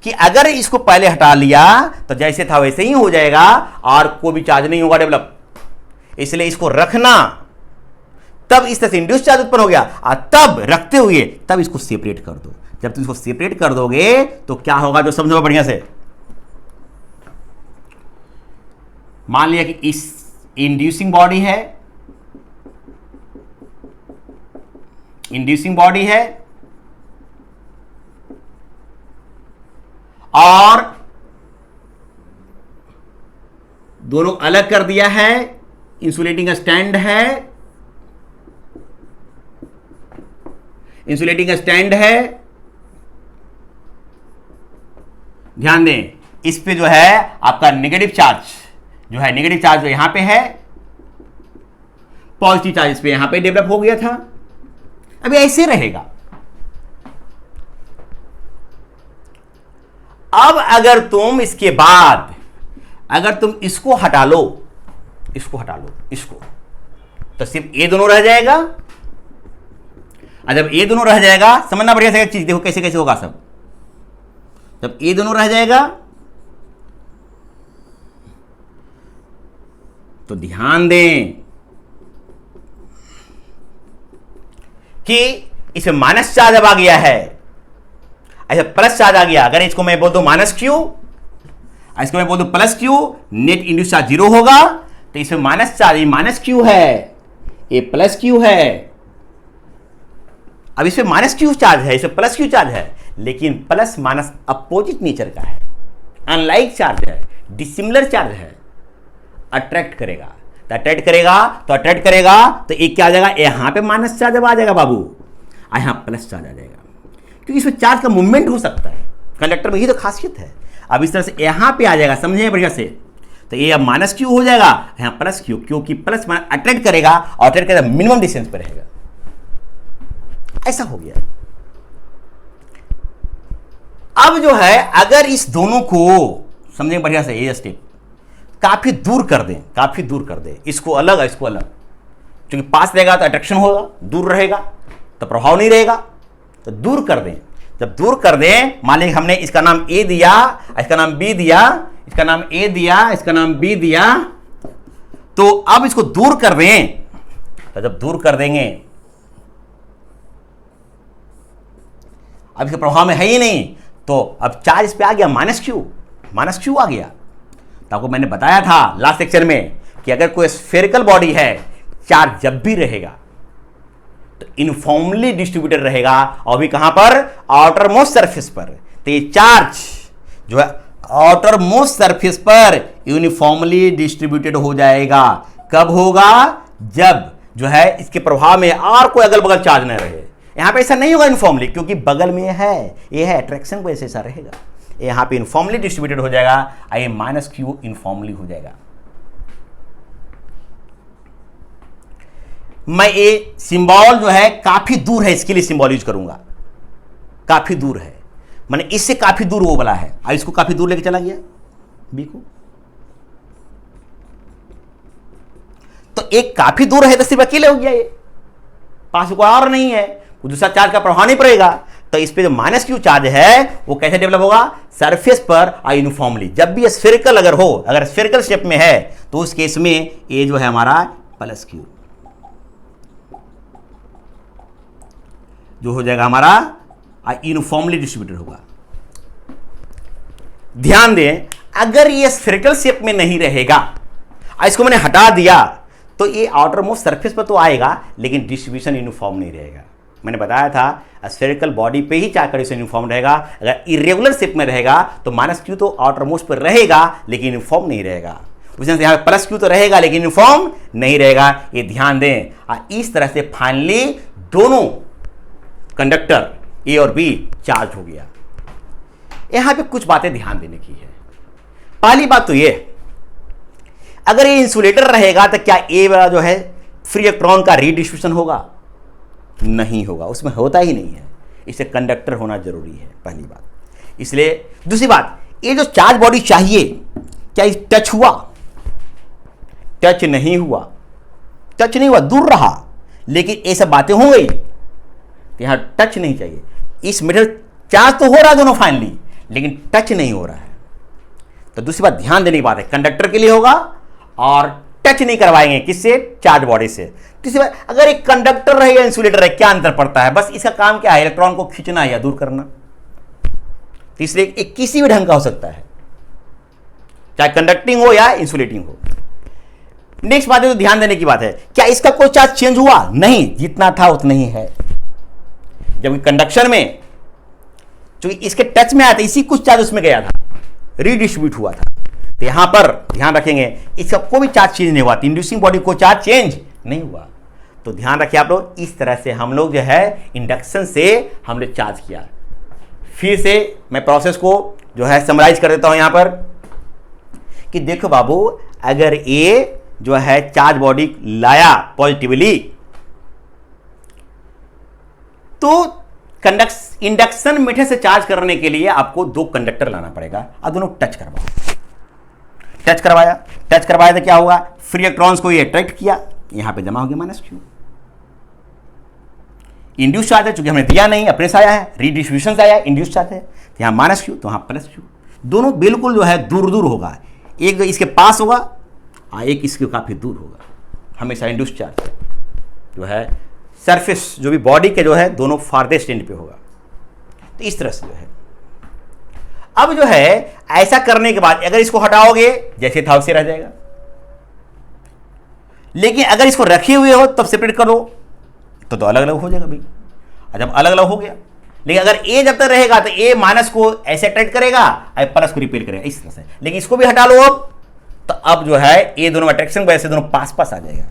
कि अगर इसको पहले हटा लिया तो जैसे था वैसे ही हो जाएगा, और कोई भी चार्ज नहीं होगा डेवलप। इसलिए इसको रखना, तब इस तरह से इंड्यूस्ड चार्ज उत्पन्न हो गया, और तब रखते हुए तब इसको सेपरेट कर दो। जब तुम इसको सेपरेट कर दोगे तो क्या होगा, जो समझो बढ़िया से। मान लिया कि इस इंड्यूसिंग बॉडी है, इंड्यूसिंग बॉडी है, और दोनों अलग कर दिया है, इंसुलेटिंग स्टैंड है, इंसुलेटिंग स्टैंड है। ध्यान दें, इस पे जो है आपका नेगेटिव चार्ज, जो है नेगेटिव चार्ज यहां पे है, पॉजिटिव चार्ज इस पे यहां पे डेवलप हो गया था। अभी ऐसे रहेगा। अब अगर तुम इसके बाद, अगर तुम इसको हटा लो, इसको हटा लो, इसको, तो सिर्फ ये दोनों रह जाएगा। और जब ये दोनों रह जाएगा, समझना बढ़िया से एक चीज, देखो कैसे कैसे होगा सब। जब ये दोनों रह जाएगा, तो ध्यान दें कि इसमें माइनस चार्ज अब आ गया है, ऐसे प्लस चार्ज आ गया। अगर इसको मैं बोल दूं माइनस क्यू, इसको मैं बोल दूं plus Q, net induce charge 0 होगा। तो इसमें माइनस चार्ज, ये माइनस क्यू है, ये प्लस क्यू है। अब इसमें माइनस क्यू चार्ज है, इसमें प्लस क्यू चार्ज है, लेकिन प्लस माइनस अपोजिट नेचर का है, अनलाइक चार्ज है, डिसिमिलर चार्ज है। अट्रैक्ट करेगा तो अट्रैक्ट करेगा तो अट्रैक्ट करेगा, तो एक क्या आ जाएगा, यहां पे माइनस चार्ज अब आ जाएगा बाबू, और यहां प्लस चार्ज आ जाएगा। क्योंकि इसमें चार्ज का मूवमेंट हो सकता है, कंडक्टर में ही तो खासियत है। अब इस तरह से यहां पे आ जाएगा, समझे बढ़िया से। तो ये अब माइनस क्यू हो जाएगा, यहां प्लस क्यू, क्योंकि प्लस अट्रैक्ट करेगा, और अट्रैक्ट करेगा मिनिमम डिस्टेंस पर रहेगा। ऐसा हो गया। अब जो है, अगर इस दोनों को समझे बढ़िया से, ये स्टेप काफी दूर कर दें, काफी दूर कर दें, इसको अलग और इसको अलग, क्योंकि पास रहेगा तो अट्रैक्शन होगा, दूर रहेगा तो प्रभाव नहीं रहेगा, तो दूर कर दें। जब दूर कर दें, मान लीजिए हमने इसका नाम ए दिया, इसका नाम बी दिया, इसका नाम ए दिया, इसका नाम बी दिया, तो अब इसको दूर कर दें। तो जब दूर कर देंगे, अब इसके प्रभाव में है ही नहीं, तो अब चार्ज इस पे आ गया माइनस क्यू आ गया। तो आपको मैंने बताया था लास्ट लेक्चर में कि अगर कोई स्फेरिकल बॉडी है, चार्ज जब भी रहेगा तो यूनिफॉर्मली डिस्ट्रीब्यूटेड रहेगा, और भी कहां पर, आउटर मोस्ट सरफेस पर। तो ये चार्ज जो है आउटर मोस्ट सरफेस पर यूनिफॉर्मली डिस्ट्रीब्यूटेड हो जाएगा। कब होगा, जब जो है इसके प्रभाव में और कोई अगल बगल चार्ज न रहे। यहां पे ऐसा नहीं होगा यूनिफॉर्मली, क्योंकि बगल में है, ये है अट्रैक्शन की वजह से ऐसा रहेगा। यहां पे यूनिफॉर्मली डिस्ट्रीब्यूटेड हो जाएगा, आई माइनस क्यू यूनिफॉर्मली हो जाएगा। मैं ये सिंबल जो है काफी दूर है, इसके लिए सिंबल यूज करूंगा, काफी दूर है, मैंने इससे काफी दूर वो वाला है, और इसको काफी दूर लेके चला गया बी को, तो एक काफी दूर है तो सिर्फ अकेले हो गया, ये पास कोई और नहीं है, दूसरा चार्ज का प्रभाव नहीं पड़ेगा। तो इस पे जो माइनस क्यू चार्ज है वो कैसे डेवलप होगा, सरफेस पर यूनिफॉर्मली। जब भी स्फेरिकल अगर हो, अगर स्फेरिकल शेप में है तो उस केस में ये जो है हमारा प्लस क्यू जो हो जाएगा हमारा यूनिफॉर्मली डिस्ट्रीब्यूटेड होगा। ध्यान दें, अगर ये स्फेरिकल शेप में नहीं रहेगा, इसको मैंने हटा दिया, तो ये आउटर मोस्ट सरफेस पर तो आएगा लेकिन डिस्ट्रीब्यूशन यूनिफॉर्म नहीं रहेगा। मैंने बताया था स्फेरिकल बॉडी पे ही चार्ज कंडीशन यूनिफॉर्म रहेगा। अगर इरेगुलर शेप में रहेगा तो माइनस क्यू तो आउटर मोस्ट पर रहेगा लेकिन यूनिफॉर्म नहीं रहेगा। उसी तरह यहाँ प्लस क्यू तो रहेगा लेकिन यूनिफॉर्म नहीं रहेगा, ये ध्यान दें। इस तरह से फाइनली दोनों कंडक्टर ए और बी चार्ज हो गया। यहां पे कुछ बातें ध्यान देने की है। पहली बात तो ये, अगर ये इंसुलेटर रहेगा तो क्या ए वाला जो है फ्री इलेक्ट्रॉन का रीडिस्ट्रीब्यूशन होगा? नहीं होगा, उसमें होता ही नहीं है। इसे कंडक्टर होना जरूरी है, पहली बात। इसलिए दूसरी बात, ये जो चार्ज बॉडी चाहिए, क्या इस टच हुआ? टच नहीं हुआ, टच नहीं हुआ, दूर रहा, लेकिन ये सब बातें हो गई, यहां टच नहीं चाहिए। इस मेटल चार्ज तो हो रहा है दोनों फाइनली, लेकिन टच नहीं हो रहा है। तो दूसरी बात ध्यान देने की बात है, कंडक्टर के लिए होगा और टच नहीं करवाएंगे किससे? चार्ज बॉडी से। तीसरी बात, अगर एक कंडक्टर रहे या इंसुलेटर है, क्या अंतर पड़ता है? बस इसका काम क्या है? इलेक्ट्रॉन को खींचना या दूर करना। तीसरे, एक किसी भी ढंग का हो सकता है, चाहे कंडक्टिंग हो या इंसुलेटिंग हो। नेक्स्ट बात है तो ध्यान देने की बात है, क्या इसका कोई चार्ज चेंज हुआ? नहीं, जितना था उतना ही है। जबकि कंडक्शन में जो इसके टच में आया था, इसी कुछ चार्ज उसमें गया था, रीडिस्ट्रीब्यूट हुआ था। तो यहां पर ध्यान रखेंगे, इसका कोई भी चार्ज चेंज नहीं हुआ, इंड्यूसिंग बॉडी को चार्ज चेंज नहीं हुआ। तो ध्यान रखिए आप लोग, इस तरह से हम लोग जो है इंडक्शन से हमने चार्ज किया। फिर से मैं प्रोसेस को जो है समराइज कर देता हूं यहां पर कि देखो बाबू, अगर ए जो है चार्ज बॉडी लाया पॉजिटिवली, तो इंडक्शन मीटर से चार्ज करने के लिए आपको दो कंडक्टर लाना पड़ेगा और दोनों टच करवाओ। टच करवाया तो क्या होगा? फ्री इलेक्ट्रॉन्स को ये अट्रैक्ट किया, यहां पे जमा हो गया माइनस क्यू। इंड्यूस चार्ज है, चूंकि हमने दिया नहीं, अपने से आया है, रीडिस्ट्रीब्यूशन से आया है, इंड्यूस चार्ज है, तो यहां माइनस क्यू तो वहां प्लस क्यू। दोनों बिल्कुल जो है दूर दूर होगा, एक इसके पास होगा और एक इसके काफी दूर होगा। हमेशा इंड्यूस चार्ज जो है सरफेस जो भी बॉडी के जो है दोनों फारदेस्ट एंड पे होगा। तो इस तरह से जो है, अब जो है ऐसा करने के बाद अगर इसको हटाओगे जैसे था वैसे रह जाएगा, लेकिन अगर इसको रखे हुए हो तब सेपरेट करो तो अलग अलग हो जाएगा भाई। जब अलग अलग हो गया, लेकिन अगर ए जब तक रहेगा तो ए माइनस को ऐसे अट्रैक्ट करेगा और प्लस को रिपेल करेगा इस तरह से। लेकिन इसको भी हटा लो अब, तो अब जो है ये दोनों अट्रैक्शन वजह से दोनों पास पास आ जाएगा,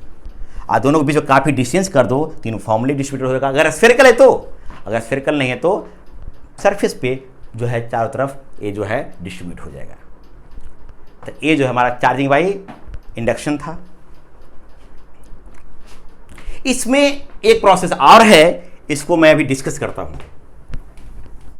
और दोनों के बीच काफी डिस्टेंस कर दो, तीनों फॉर्मली डिस्ट्रीब्यूट हो जाएगा। अगर स्फेरिकल है तो, अगर स्फेरिकल नहीं है तो सरफेस पे जो है चारों तरफ ये जो है डिस्ट्रीब्यूट हो जाएगा। तो ये जो हमारा चार्जिंग बाई इंडक्शन था। इसमें एक प्रोसेस और है, इसको मैं अभी डिस्कस करता हूं।